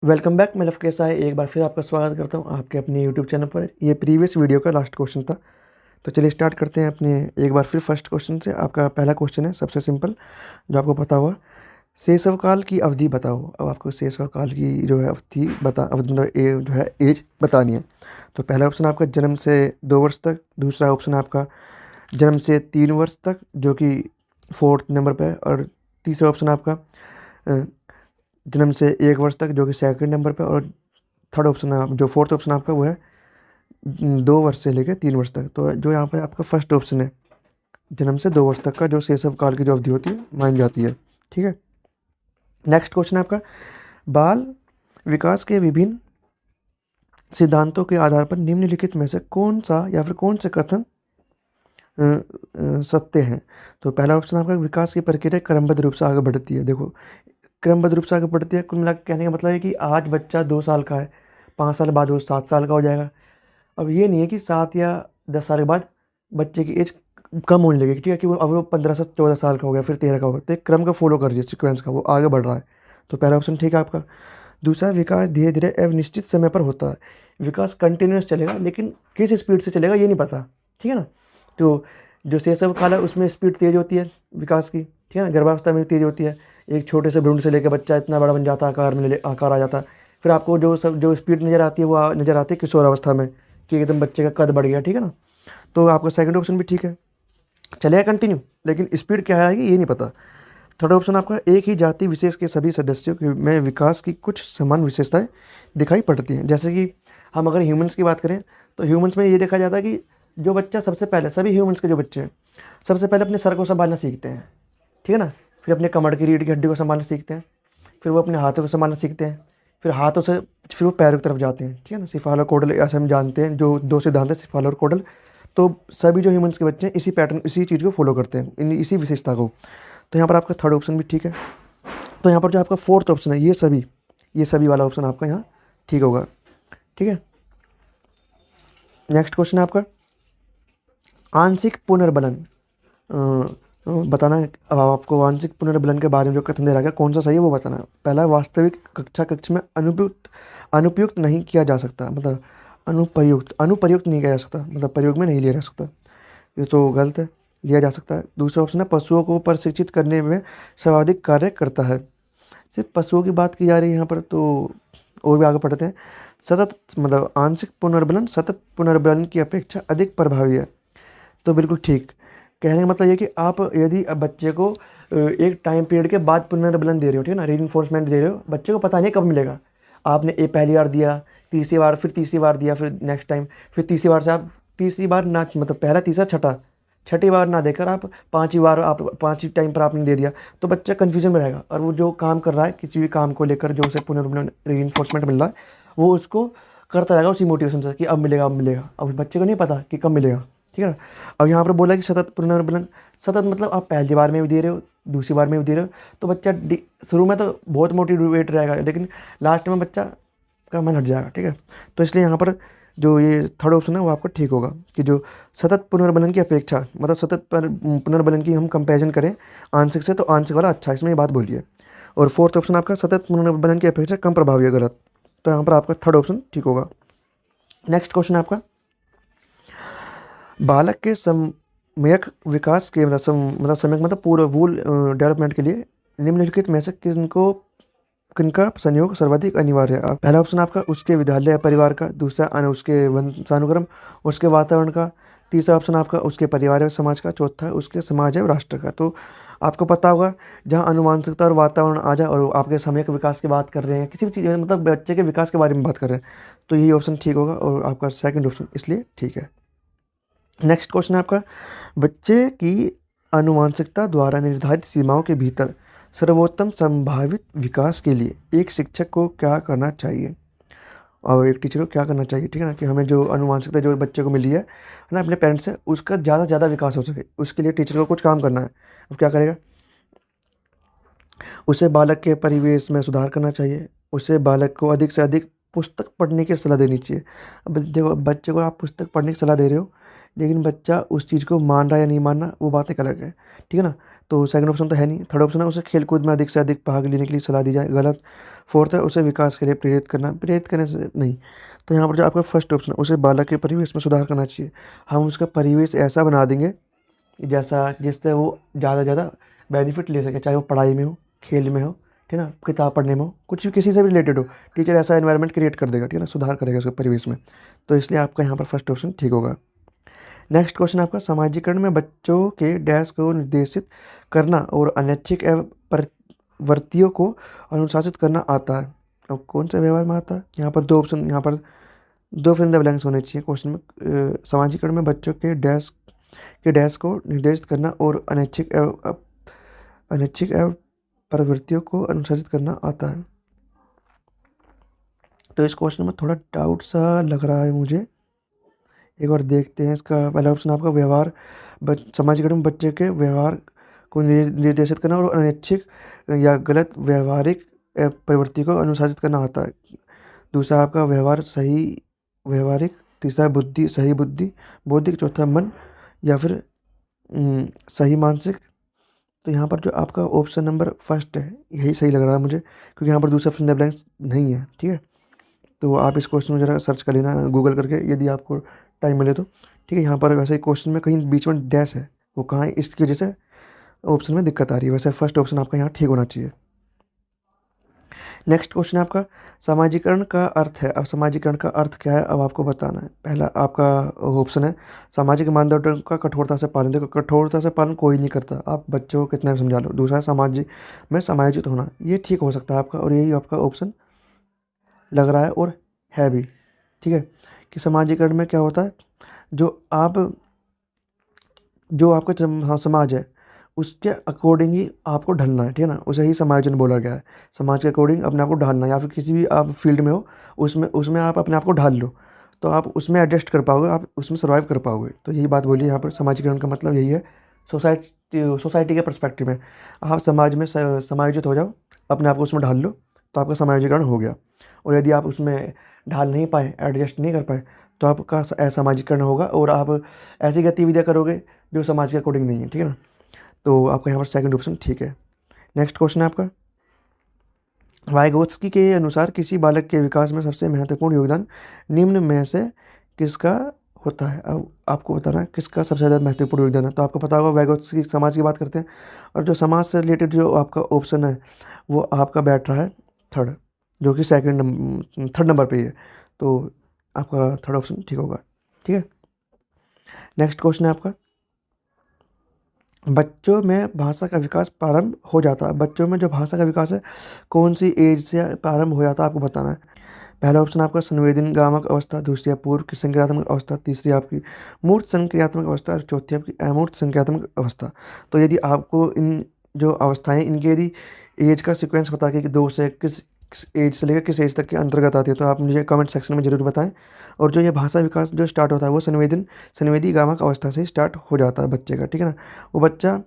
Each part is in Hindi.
Welcome back. मैं लव कैसा है, एक बार फिर आपका स्वागत करता हूँ आपके अपने यूट्यूब चैनल पर। ये प्रीवियस वीडियो का लास्ट क्वेश्चन था, तो चलिए स्टार्ट करते हैं अपने एक बार फिर फर्स्ट क्वेश्चन से। आपका पहला क्वेश्चन है सबसे सिंपल, जो आपको पता होगा। शैशव काल की अवधि बताओ। अब आपको शैशव काल की जो है अवधि मतलब जो है एज बतानी है। तो पहला ऑप्शन आपका जन्म से 2 वर्ष तक, दूसरा ऑप्शन आपका जन्म से 3 वर्ष तक जो कि फोर्थ नंबर पे है, और तीसरा ऑप्शन आपका अ, जन्म से 1 वर्ष तक जो कि सेकंड नंबर पे, और थर्ड ऑप्शन है जो फोर्थ ऑप्शन आपका वो है 2 वर्ष से लेकर 3 वर्ष तक। तो जो यहाँ पे आपका फर्स्ट ऑप्शन है जन्म से 2 वर्ष तक का जो शैशव काल की जो अवधि होती है मानी जाती है। ठीक है, नेक्स्ट क्वेश्चन है आपका, बाल विकास के विभिन्न सिद्धांतों के आधार पर निम्नलिखित में से कौन सा या फिर कौन से कथन सत्य हैं। तो पहला ऑप्शन आपका, विकास की प्रक्रिया क्रमबद्ध रूप से आगे बढ़ती है। देखो, क्रमबद्ध रूप से आगे बढ़ती है, कुल मिला के कहने का मतलब है कि आज बच्चा 2 साल का है, 5 साल बाद वो 7 साल का हो जाएगा। अब ये नहीं है कि 7 या 10 साल के बाद बच्चे की एज कम होने लगेगी। ठीक है, कि वो अब वो 15 से 14 साल का हो गया, फिर 13 का हो गया। तो एक क्रम का फॉलो कर रही है, सिक्वेंस का, वो आगे बढ़ रहा है। तो पहला ऑप्शन ठीक है आपका। दूसरा, विकास धीरे धीरे एवं निश्चित समय पर होता है। विकास कंटिन्यूस चलेगा, लेकिन किस स्पीड से चलेगा ये नहीं पता। ठीक है ना। तो जो शैशव काल है उसमें स्पीड तेज होती है विकास की। ठीक है ना, गर्भावस्था में तेज होती है। एक छोटे से भ्रूण से लेकर बच्चा इतना बड़ा बन जाता है, आकार आ जाता है। फिर आपको जो स्पीड नज़र आती है वो नज़र आती है किशोरावस्था में, कि एकदम बच्चे का कद बढ़ गया। ठीक है ना। तो आपका सेकंड ऑप्शन भी ठीक है, चलेगा कंटिन्यू, लेकिन स्पीड क्या आएगी ये नहीं पता। थर्ड ऑप्शन आपका, एक ही जाति विशेष के सभी सदस्यों में विकास की कुछ समान विशेषताएं दिखाई पड़ती हैं। जैसे कि हम अगर ह्यूमंस की बात करें, तो ह्यूमंस में ये देखा जाता है कि जो बच्चा सबसे पहले, सभी ह्यूमंस के जो बच्चे हैं सबसे पहले अपने सर को संभालना सीखते हैं। ठीक है ना। फिर अपने कमर की रीढ़ की हड्डी को संभालना सीखते हैं। फिर वो अपने हाथों को संभालना सीखते हैं। फिर हाथों से फिर वो पैरों की तरफ जाते हैं। ठीक है ना, सिफालोकोडल ऐसे हम जानते हैं, जो दो सिद्धांत है सिफाल और कोडल। तो सभी जो ह्यूमंस के बच्चे हैं इसी पैटर्न, इसी चीज़ को फॉलो करते हैं, इसी विशेषता को। तो यहाँ पर आपका थर्ड ऑप्शन भी ठीक है। तो यहाँ पर जो आपका फोर्थ ऑप्शन है, ये सभी वाला ऑप्शन आपका यहाँ ठीक होगा। ठीक है, नेक्स्ट क्वेश्चन है आपका, आंशिक पुनर्बलन बताना है। अब आपको आंशिक पुनर्बलन के बारे में जो कथन दे रहा है कौन सा सही है वो बताना है। पहला, वास्तविक कक्ष में अनुपयुक्त नहीं किया जा सकता, मतलब अनुप्रयुक्त नहीं किया जा सकता, मतलब प्रयोग में नहीं लिया जा सकता, ये तो गलत है, लिया जा सकता है। दूसरा ऑप्शन है, पशुओं को प्रशिक्षित करने में सर्वाधिक कार्य करता है। सिर्फ पशुओं की बात की जा रही है यहाँ पर, तो और भी आगे पढ़ते हैं। सतत मतलब आंशिक पुनर्बलन सतत पुनर्बलन की अपेक्षा अधिक प्रभावी है। तो बिल्कुल ठीक, कहने का मतलब ये कि आप यदि अब बच्चे को एक टाइम पीरियड के बाद पुनर्बलन दे रहे हो, ठीक है ना, रीइंफोर्समेंट दे रहे हो, बच्चे को पता नहीं कब मिलेगा। आपने पहली बार दिया, तीसरी बार, फिर तीसरी बार दिया, फिर नेक्स्ट टाइम, फिर तीसरी बार से आप तीसरी बार ना, मतलब पहला, तीसरा, छठा, छठी बार ना देकर आप पांचवी बार, आप पांचवी टाइम पर आपने दे दिया, तो बच्चा कन्फ्यूजन में रहेगा। और वो जो काम कर रहा है किसी भी काम को लेकर, जो उसे पुनर्बलन रीइंफोर्समेंट मिल रहा है, वो उसको करता रहेगा उसी मोटिवेशन से कि अब मिलेगा, अब मिलेगा। अब बच्चे को नहीं पता कि कब मिलेगा। ठीक है ना। अब यहाँ पर बोला कि सतत पुनर्बलन, सतत मतलब आप पहली बार में भी दे रहे हो, दूसरी बार में भी दे रहे हो, तो बच्चा शुरू में तो बहुत मोटिवेट रहेगा, लेकिन लास्ट में बच्चा का मन हट जाएगा। ठीक है, तो इसलिए यहाँ पर जो ये थर्ड ऑप्शन है वो आपका ठीक होगा, कि जो सतत पुनर्बलन की अपेक्षा, मतलब सतत पुनर्बलन की हम कंपैरिजन करें आंशिक से, तो आंशिक वाला अच्छा, इसमें ये बात बोली है। और फोर्थ ऑप्शन आपका, सतत पुनर्बलन की अपेक्षा कम प्रभावी है, गलत। तो यहाँ पर आपका थर्ड ऑप्शन ठीक होगा। नेक्स्ट क्वेश्चन आपका, बालक के सम्यक विकास के मतलब सम्यक मतलब पूर्ण वूल डेवलपमेंट के लिए निम्नलिखित में से किनका संयोग सर्वाधिक अनिवार्य है। पहला ऑप्शन आपका, उसके विद्यालय या परिवार का। दूसरा, उसके वंशानुक्रम, उसके वातावरण का। तीसरा ऑप्शन आपका, उसके परिवार और समाज का। चौथा, उसके समाज और राष्ट्र का। तो आपको पता होगा, जहाँ आनुवंशिकता और वातावरण आ जाए और आपके सम्यक विकास की बात कर रहे हैं, किसी भी चीज़ मतलब बच्चे के विकास के बारे में बात कर रहे हैं, तो यही ऑप्शन ठीक होगा, और आपका सेकंड ऑप्शन इसलिए ठीक है। नेक्स्ट क्वेश्चन है आपका, बच्चे की आनुवांशिकता द्वारा निर्धारित सीमाओं के भीतर सर्वोत्तम संभावित विकास के लिए एक शिक्षक को क्या करना चाहिए, और एक टीचर को क्या करना चाहिए। ठीक है ना, कि हमें जो आनुवांशिकता जो बच्चे को मिली है ना अपने पेरेंट्स से, उसका ज़्यादा से ज़्यादा विकास हो सके, उसके लिए टीचर को कुछ काम करना है। अब क्या करेगा, उसे बालक के परिवेश में सुधार करना चाहिए, उसे बालक को अधिक से अधिक पुस्तक पढ़ने की सलाह देनी चाहिए। अब देखो, बच्चे को आप पुस्तक पढ़ने की सलाह दे रहे हो, लेकिन बच्चा उस चीज़ को मान रहा है या नहीं मान रहा, वो बात एक अलग है। ठीक है ना। तो सेकंड ऑप्शन तो है नहीं। थर्ड ऑप्शन है उसे खेलकूद में अधिक से अधिक भाग लेने के लिए सलाह दी जाए, गलत। फोर्थ है उसे विकास के लिए प्रेरित करने से नहीं। तो यहाँ पर जो आपका फर्स्ट ऑप्शन है उसे बालक के परिवेश में सुधार करना चाहिए। हम उसका परिवेश ऐसा बना देंगे जैसा जिससे वो ज़्यादा से ज़्यादा बेनिफिट ले सके, चाहे वो पढ़ाई में हो, खेल में हो, ठीक है ना, किताब पढ़ने में हो, कुछ भी किसी से भी रिलेटेड हो। टीचर ऐसा एनवायरनमेंट क्रिएट कर देगा, ठीक है ना, सुधार करेगा उसके परिवेश में। तो इसलिए आपका यहाँ पर फर्स्ट ऑप्शन ठीक होगा। नेक्स्ट क्वेश्चन आपका, सामाजिकरण में बच्चों के डैश को निर्देशित करना और अनैच्छिक एवं प्रवृत्तियों को अनुशासित करना आता है। अब कौन से व्यवहार में आता है? यहाँ पर दो ऑप्शन, यहाँ पर दो फिल द ब्लैंक्स होने चाहिए क्वेश्चन में। सामाजिकरण में बच्चों के डैश को निर्देशित करना और अनैच्छिक एवं प्रवृत्तियों को अनुशासित करना आता है। तो इस क्वेश्चन में थोड़ा डाउट सा लग रहा है मुझे, एक बार देखते हैं। इसका पहला ऑप्शन आपका व्यवहार, सामाजिकरण में बच्चे के व्यवहार को निर्देशित करना और अनैच्छिक या गलत व्यवहारिक प्रवृत्ति को अनुशासित करना आता है। दूसरा आपका व्यवहार सही व्यवहारिक, तीसरा बुद्धि सही बुद्धि बौद्धिक, चौथा मन या फिर सही मानसिक। तो यहाँ पर जो आपका ऑप्शन नंबर फर्स्ट है यही सही लग रहा है मुझे, क्योंकि यहाँ पर दूसरा फिल द ब्लैंक्स नहीं है, ठीक है। तो आप इस क्वेश्चन में ज़रा सर्च कर लेना गूगल करके, यदि आपको टाइम मिले तो, ठीक है। यहाँ पर वैसे क्वेश्चन में कहीं बीच में डैश है, वो कहाँ है, इसकी वजह से ऑप्शन में दिक्कत आ रही है। वैसे फर्स्ट ऑप्शन आपका यहाँ ठीक होना चाहिए। नेक्स्ट क्वेश्चन है आपका, सामाजिकरण का अर्थ है। अब सामाजिकरण का अर्थ क्या है अब आपको बताना है। पहला आपका ऑप्शन है सामाजिक मानदंडों का कठोरता से पालन। देखो कठोरता से पालन कोई नहीं करता, आप बच्चों को कितना भी समझा लो। दूसरा समाज में समायोजित होना, ये ठीक हो सकता है आपका, और यही आपका ऑप्शन लग रहा है और है भी, ठीक है। कि सामाजिकरण में क्या होता है, जो आपका हाँ समाज है उसके अकॉर्डिंग ही आपको ढलना है, ठीक है ना, उसे ही समायोजन बोला गया है। समाज के अकॉर्डिंग अपने आप को ढालना, या फिर किसी भी आप फील्ड में हो उसमें आप अपने आप को ढाल लो, तो आप उसमें एडजस्ट कर पाओगे, आप उसमें सर्वाइव कर पाओगे। तो यही बात बोली यहाँ पर, समाजीकरण का मतलब यही है। सोसाइटी के पर्सपेक्टिव में आप समाज में समायोजित हो जाओ, अपने आप को उसमें ढाल लो, तो आपका समाजीकरण हो गया। और यदि आप उसमें ढाल नहीं पाए, एडजस्ट नहीं कर पाए, तो आपका असामाजिकरण होगा और आप ऐसी गतिविधियाँ करोगे जो समाज के अकॉर्डिंग नहीं है, ठीक है ना। तो आपका यहाँ पर सेकंड ऑप्शन ठीक है। नेक्स्ट क्वेश्चन है आपका, वाइगोत्स्की के अनुसार किसी बालक के विकास में सबसे महत्वपूर्ण योगदान निम्न में से किसका होता है। अब आपको बताना है किसका सबसे ज़्यादा महत्वपूर्ण योगदान है। तो आपको पता होगा वाइगोत्स्की समाज की बात करते हैं, और जो समाज से रिलेटेड जो आपका ऑप्शन है वो आपका बैठ रहा है थर्ड, जो कि थर्ड नंबर पे ही है। तो आपका थर्ड ऑप्शन ठीक होगा, ठीक है। नेक्स्ट क्वेश्चन है आपका, बच्चों में भाषा का विकास प्रारंभ हो जाता है। बच्चों में जो भाषा का विकास है कौन सी एज से प्रारंभ हो जाता है आपको बताना है। पहला ऑप्शन आपका संवेदनगामक अवस्था, दूसरी पूर्व संक्रियात्मक अवस्था, तीसरी आपकी मूर्त संक्रियात्मक अवस्था, और चौथी आपकी अमूर्त संक्रियात्मक अवस्था। तो यदि आपको इन जो अवस्थाएं इनके यदि एज का सीक्वेंस बता के कि दो से किस एज से लेकर किस एज तक के अंतर्गत आती है, तो आप मुझे कमेंट सेक्शन में ज़रूर बताएं। और जो ये भाषा विकास जो स्टार्ट होता है वो संवेदी गामक अवस्था से स्टार्ट हो जाता है बच्चे का, ठीक है ना। वो बच्चा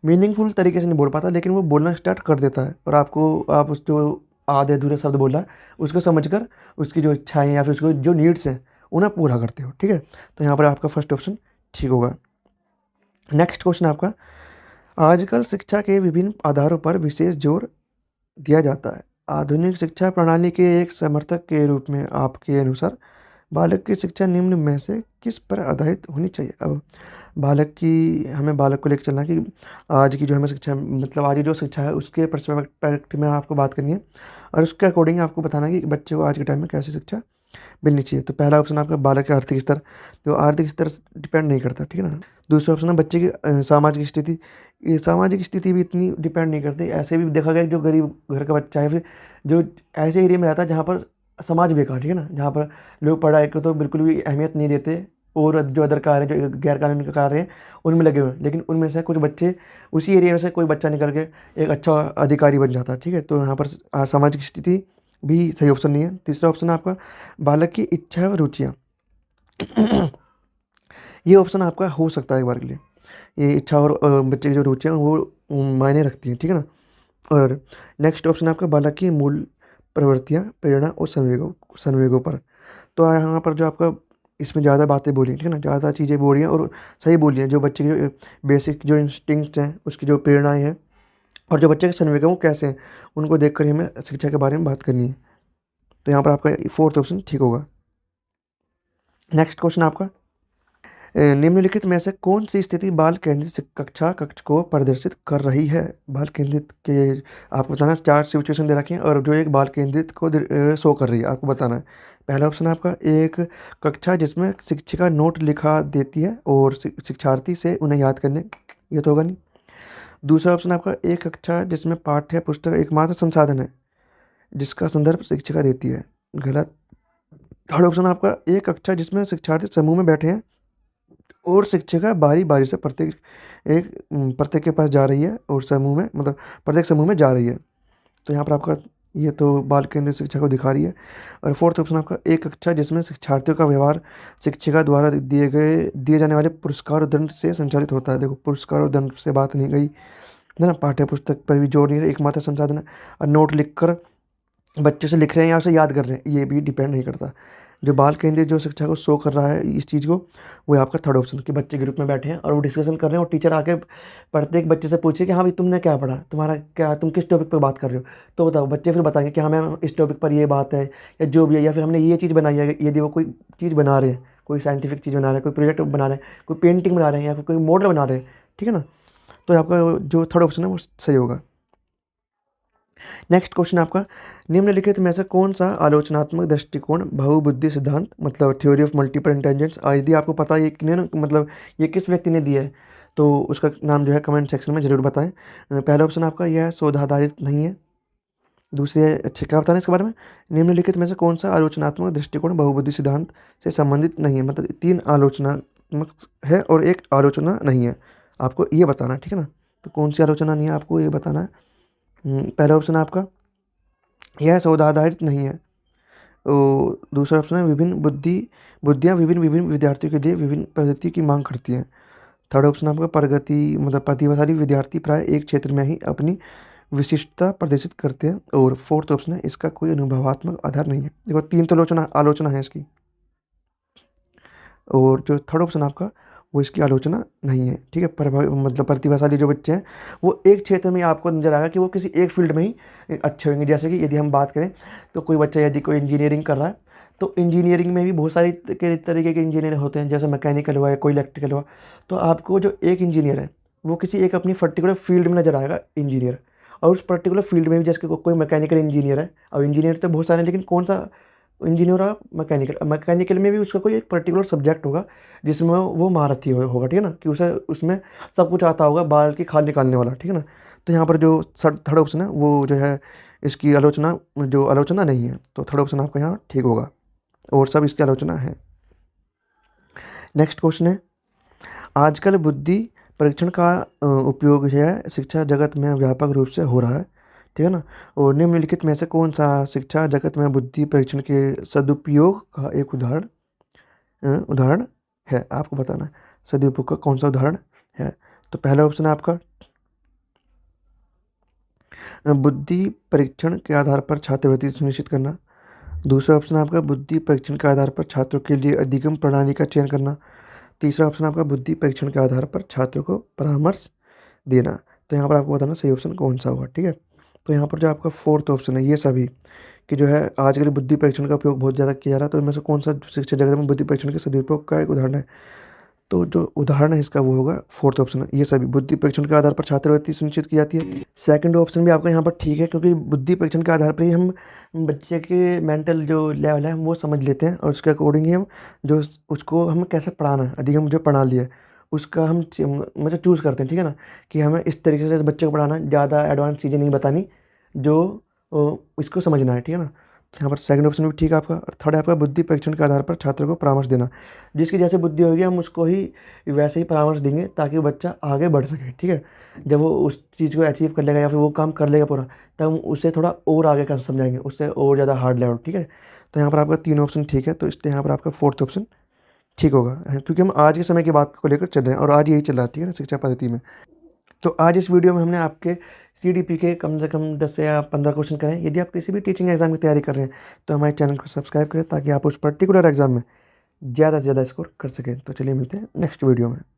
मीनिंगफुल तरीके से नहीं बोल पाता, लेकिन वो बोलना स्टार्ट कर देता है, और आप उस जो आधे अधूरे शब्द बोला है उसको समझकर उसकी जो इच्छाएं या फिर उसको जो नीड्स हैं उन्हें पूरा करते हो, ठीक है। तो यहाँ पर आपका फर्स्ट ऑप्शन ठीक होगा। नेक्स्ट क्वेश्चन आपका, आजकल शिक्षा के विभिन्न आधारों पर विशेष जोर दिया जाता है। आधुनिक शिक्षा प्रणाली के एक समर्थक के रूप में आपके अनुसार बालक की शिक्षा निम्न में से किस पर आधारित होनी चाहिए। अब हमें बालक को लेकर चलना कि आज की जो हमें शिक्षा, मतलब आज की जो शिक्षा है उसके पर्सपेक्टिव में आपको बात करनी है, और उसके अकॉर्डिंग आपको बताना है कि बच्चे को आज के टाइम में कैसी शिक्षा मिलनी चाहिए। तो पहला ऑप्शन आपका बालक का आर्थिक स्तर, तो आर्थिक स्तर डिपेंड नहीं करता, ठीक है ना। दूसरा ऑप्शन है बच्चे की सामाजिक स्थिति, ये सामाजिक स्थिति भी इतनी डिपेंड नहीं करती। ऐसे भी देखा गया जो गरीब घर का बच्चा है, फिर जो ऐसे एरिया में रहता है जहाँ पर समाज बेकार, ठीक है ना, जहाँ पर लोग पढ़ाई को तो बिल्कुल भी अहमियत नहीं देते, और जो अदर कार्य जो गैर कानूनी कार्य हैं उनमें लगे हुए हैं, लेकिन उनमें से कुछ बच्चे उसी एरिया में से कोई बच्चा निकल के एक अच्छा अधिकारी बन जाता है, ठीक है। तो यहाँ पर सामाजिक स्थिति भी सही ऑप्शन नहीं है। तीसरा ऑप्शन है आपका बालक की इच्छा व रुचियाँ। ये ऑप्शन आपका हो सकता है एक बार के लिए, ये इच्छा और बच्चे की जो रुचियाँ वो मायने रखती हैं, ठीक है ना। और नेक्स्ट ऑप्शन आपका बालक की मूल प्रवृत्तियाँ, प्रेरणा और संवेगों पर। तो यहाँ पर जो आपका इसमें ज़्यादा बातें बोली हैं, ठीक है ना, ज़्यादा चीज़ें बोली हैं और सही बोली हैं। जो बच्चे के जो बेसिक जो इंस्टिंक्ट्स हैं, उसकी जो प्रेरणाएँ हैं और जो बच्चे के संवेग हैं वो कैसे हैं, उनको देखकर ही हमें शिक्षा के बारे में बात करनी है। तो यहाँ पर आपका 4th ऑप्शन ठीक होगा। नेक्स्ट क्वेश्चन आपका, निम्नलिखित में से कौन सी स्थिति बाल केंद्रित कक्षा कक्ष को प्रदर्शित कर रही है? बाल केंद्रित के आपको बताना है, 4 सिचुएशन दे रखे हैं और जो एक बाल केंद्रित को शो कर रही है आपको बताना है। पहला ऑप्शन आपका, एक कक्षा जिसमें शिक्षिका नोट लिखा देती है और शिक्षार्थी से उन्हें याद करने, ये तो होगा नहीं। दूसरा ऑप्शन आपका, एक कक्षा जिसमें पाठ्य पुस्तक एकमात्र संसाधन है जिसका संदर्भ शिक्षिका देती है, गलत। थर्ड ऑप्शन आपका, एक कक्षा जिसमें शिक्षार्थी समूह में बैठे हैं और शिक्षिका बारी बारी से प्रत्येक के पास जा रही है और समूह में मतलब प्रत्येक समूह में जा रही है। तो यहाँ पर आपका ये तो बाल केंद्रित शिक्षा को दिखा रही है। और फोर्थ ऑप्शन आपका, एक कक्षा जिसमें शिक्षार्थियों का व्यवहार शिक्षिका द्वारा दिए जाने वाले पुरस्कार और दंड से संचालित होता है। देखो, पुरस्कार और दंड से बात नहीं गई है ना, पाठ्य पुस्तक पर भी जोर नहीं है, एकमात्र संसाधन है। और नोट लिखकर बच्चे से लिख रहे हैं या उसे याद कर रहे हैं, ये भी डिपेंड नहीं करता। जो बाल केंद्रित जो शिक्षा को शो कर रहा है इस चीज़ को, वो है आपका थर्ड ऑप्शन, कि बच्चे ग्रुप में बैठे हैं और वो डिस्कशन कर रहे हैं और टीचर आके प्रत्येक बच्चे से पूछे कि हाँ भाई तुमने क्या पढ़ा, तुम्हारा क्या, तुम किस टॉपिक पर बात कर रहे हो, तो बताओ। बच्चे फिर बताएंगे कि हाँ मैम इस टॉपिक पर ये बात है या जो भी है, या फिर हमने ये चीज़ बनाई है। यदि वो कोई चीज़ बना रहे हैं, कोई साइंटिफिक चीज़ बना रहे हैं, कोई प्रोजेक्ट बना रहे हैं, कोई पेंटिंग बना रहे हैं या फिर कोई मॉडल बना रहे हैं, ठीक है ना, तो आपका जो थर्ड ऑप्शन है वो सही होगा। नेक्स्ट क्वेश्चन आपका, निम्नलिखित में से कौन सा आलोचनात्मक दृष्टिकोण बहुबुद्धि सिद्धांत मतलब थ्योरी ऑफ मल्टीपल इंटेलिजेंस, यदि आपको पता है ये ना मतलब ये किस व्यक्ति ने दिया है तो उसका नाम जो है कमेंट सेक्शन में ज़रूर बताएं। पहला ऑप्शन आपका यह शोधाधारित नहीं है। दूसरी है, अच्छा क्या बताना है इसके बारे में, निम्नलिखित में से कौन सा आलोचनात्मक दृष्टिकोण बहुबुद्धि सिद्धांत से संबंधित नहीं है, मतलब 3 आलोचनात्मक है और 1 आलोचना नहीं है, आपको ये बताना है, ठीक है ना। तो कौन सी आलोचना नहीं है आपको ये बताना है। पहला ऑप्शन आपका यह शोधाधारित नहीं है। दूसरा ऑप्शन है विभिन्न बुद्धियाँ विभिन्न विद्यार्थियों के लिए विभिन्न पद्धति की मांग करती हैं। थर्ड ऑप्शन आपका प्रगति मतलब प्रतिभाशाली विद्यार्थी प्राय एक क्षेत्र में ही अपनी विशिष्टता प्रदर्शित करते हैं। और फोर्थ ऑप्शन है इसका कोई अनुभवात्मक आधार नहीं है। देखो 3 तो आलोचना है इसकी, और जो थर्ड ऑप्शन आपका वो इसकी आलोचना नहीं है, ठीक है। मतलब प्रतिभाशाली जो बच्चे हैं वो एक क्षेत्र में आपको नजर आएगा कि वो किसी एक फील्ड में ही अच्छे होंगे। जैसे कि यदि हम बात करें तो कोई बच्चा यदि कोई इंजीनियरिंग कर रहा है तो इंजीनियरिंग में भी बहुत सारी तरीके के इंजीनियर होते हैं, जैसे मैकेनिकल हुआ या कोई इलेक्ट्रिकल हुआ। तो आपको जो एक इंजीनियर है वो किसी एक अपनी पर्टिकुलर फील्ड में नजर आएगा इंजीनियर, और उस पर्टिकुलर फील्ड में भी जैसे कोई मैकेनिकल इंजीनियर है, और इंजीनियर तो बहुत सारे हैं लेकिन कौन सा इंजीनियर और मैकेनिकल में भी उसका कोई एक पर्टिकुलर सब्जेक्ट होगा जिसमें वो महारथी होगा, ठीक है ना, कि उसे उसमें सब कुछ आता होगा, बाल की खाल निकालने वाला, ठीक है ना। तो यहाँ पर जो थर्ड ऑप्शन है वो जो है इसकी आलोचना नहीं है, तो थर्ड ऑप्शन आपका यहाँ ठीक होगा और सब इसकी आलोचना है। नेक्स्ट क्वेश्चन है, आजकल बुद्धि परीक्षण का उपयोग जो है शिक्षा जगत में व्यापक रूप से हो रहा है, ठीक है ना। और निम्नलिखित में से कौन सा शिक्षा जगत में बुद्धि परीक्षण के सदुपयोग का एक उदाहरण है, आपको बताना है सदुपयोग का कौन सा उदाहरण है। तो पहला ऑप्शन है आपका बुद्धि परीक्षण के आधार पर छात्रवृत्ति सुनिश्चित करना। दूसरा ऑप्शन आपका बुद्धि परीक्षण के आधार पर छात्रों के लिए अधिगम प्रणाली का चयन करना। तीसरा ऑप्शन आपका बुद्धि परीक्षण के आधार पर छात्रों को परामर्श देना। तो यहाँ पर आपको बताना सही ऑप्शन कौन सा होगा, ठीक है। तो यहाँ पर जो आपका फोर्थ ऑप्शन है ये सभी कि जो है आजकल बुद्धि परीक्षण का उपयोग बहुत ज़्यादा किया जा रहा है, तो इनमें से कौन सा शिक्षा जगत में बुद्धि परीक्षण के सदुपयोग का एक उदाहरण है, तो जो उदाहरण है इसका वो होगा फोर्थ ऑप्शन है। ये सभी बुद्धि परीक्षण के आधार पर छात्रवृत्ति सुनिश्चित की जाती है। सेकंड ऑप्शन भी आपका यहाँ पर ठीक है, क्योंकि बुद्धि परीक्षण के आधार पर ही हम बच्चे के मेंटल जो लेवल है हम वो समझ लेते हैं और उसके अकॉर्डिंग ही हम जो उसको हम कैसे पढ़ाना है, अधिगम जो पढ़ा लिया है उसका हम मतलब चूज़ करते हैं, ठीक है ना, कि हमें इस तरीके से बच्चे को पढ़ाना है, ज़्यादा एडवांस चीज़ें नहीं बतानी, जो इसको समझना है, ठीक है ना। तो यहाँ पर सेकंड ऑप्शन भी ठीक है आपका। और थर्ड है आपका बुद्धि परीक्षण के आधार पर छात्रों को परामर्श देना, जिसकी जैसे बुद्धि होगी हम उसको ही वैसे ही परामर्श देंगे ताकि बच्चा आगे बढ़ सके, ठीक है। जब वो उस चीज़ को अचीव कर लेगा या फिर वो काम कर लेगा पूरा, तब हम उसे थोड़ा और आगे कर समझाएंगे, उससे और ज़्यादा हार्ड लेवल, ठीक है। तो यहाँ पर आपका 3 ऑप्शन ठीक है, तो इसलिए यहाँ पर आपका फोर्थ ऑप्शन ठीक होगा, क्योंकि हम आज के समय की बात को लेकर चल रहे हैं और आज यही चल रहा है, ठीक है ना, शिक्षा पद्धति में। तो आज इस वीडियो में हमने आपके CDP के कम से कम 10 या 15 क्वेश्चन करें। यदि आप किसी भी टीचिंग एग्जाम की तैयारी कर रहे हैं तो हमारे चैनल को सब्सक्राइब करें ताकि आप उस पर्टिकुलर एग्जाम में ज़्यादा से ज़्यादा स्कोर कर सकें। तो चलिए मिलते हैं नेक्स्ट वीडियो में।